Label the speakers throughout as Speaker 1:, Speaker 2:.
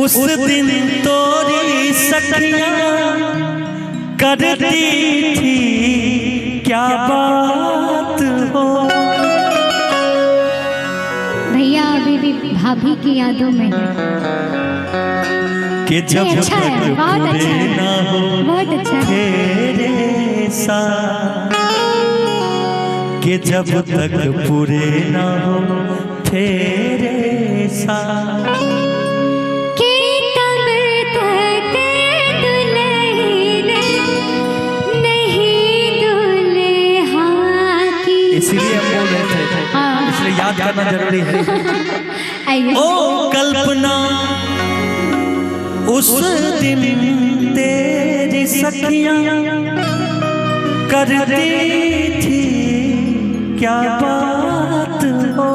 Speaker 1: उस दिन तोरी सखियां करती थी क्या बात हो।
Speaker 2: भैया अभी भी भाभी की यादों में
Speaker 1: कि जब
Speaker 2: अच्छा है, बहुत अच्छा है,
Speaker 1: ना हो
Speaker 2: बहुत अच्छा है।
Speaker 1: तेरे साथ, कि जब तक पूरे ना हो तेरे साथ, इसीलिए हम बोल रहे थे, इसलिए याद करना जरूरी है। ओ कल्पना उस दिन तेरी सखियां करती थी क्या बात हो।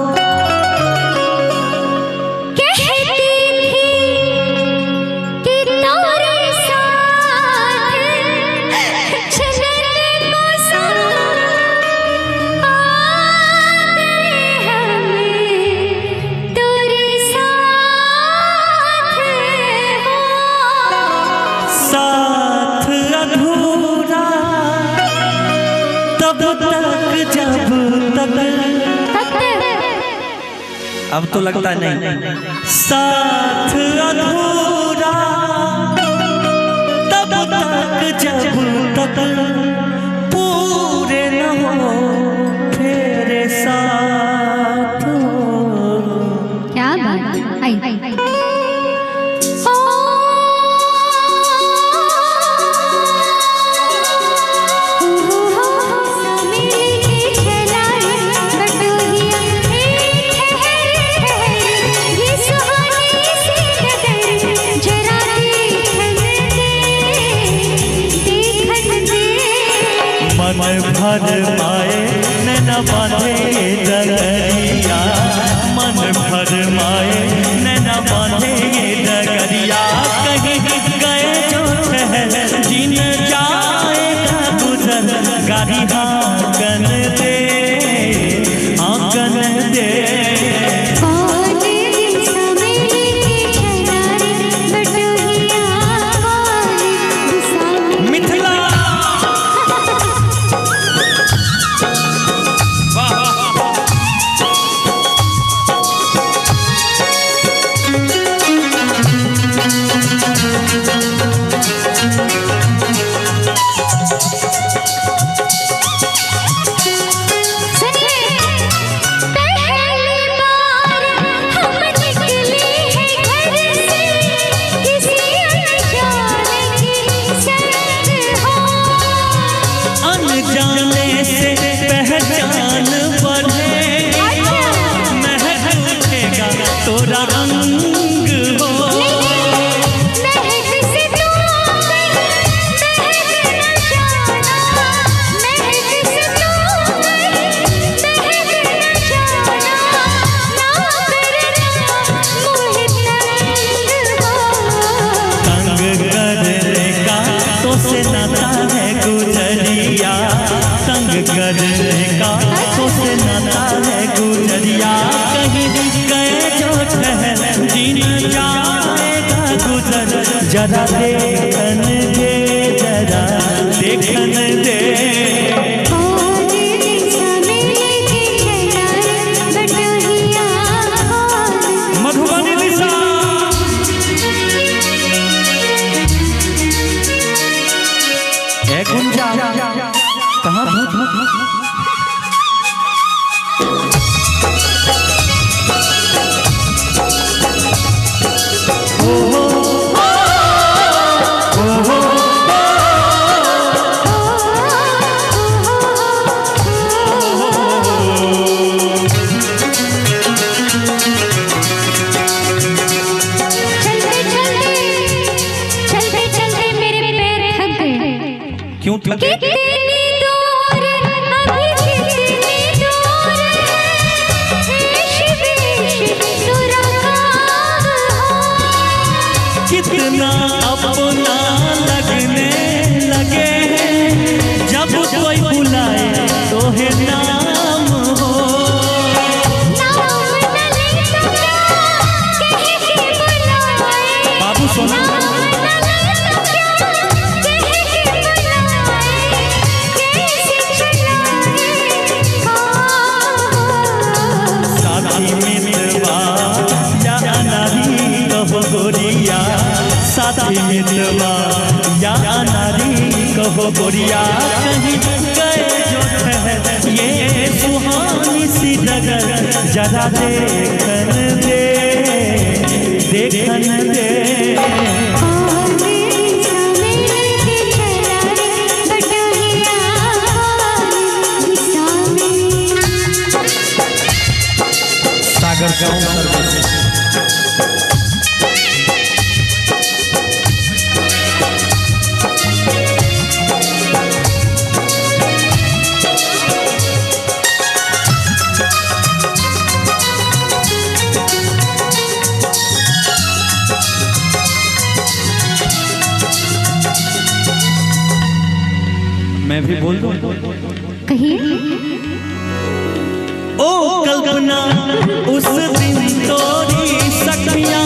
Speaker 1: अब तो लगता नहीं साथ अधूरा तब तक जब तक पूरे न हो तेरे साथ।
Speaker 2: क्या बात आई।
Speaker 1: मन भर माए नैना बांधे डगरिया, मन भर माए नैना बांधे डगरिया, कहीं गए जो ठहर जिन जाएगा गुजर, गाड़ी आंगन दे आंगन दे। करने का तो से नाता है गुजरिया, कहीं गए जो ठहर जिन जाएगा गुजर, जरा देखन दे जरा देखन दे। मधुबनी दिशा गुंजा कहाँ क्यों कितनी दूर अभी कितनी दूर कितना अपना लगने लगे जब कोई बुलाए तो है नाम हो। मितवा या अनारी कहो गोरिया कहीं गए जो ठहर ये सुहानी सी डगर जरा देखन दे देखन दे। सागर गाँव सर्विस मैं भी बोल दूं
Speaker 2: कहिए।
Speaker 1: ओ कल्पना उस दिन तोरी सखियां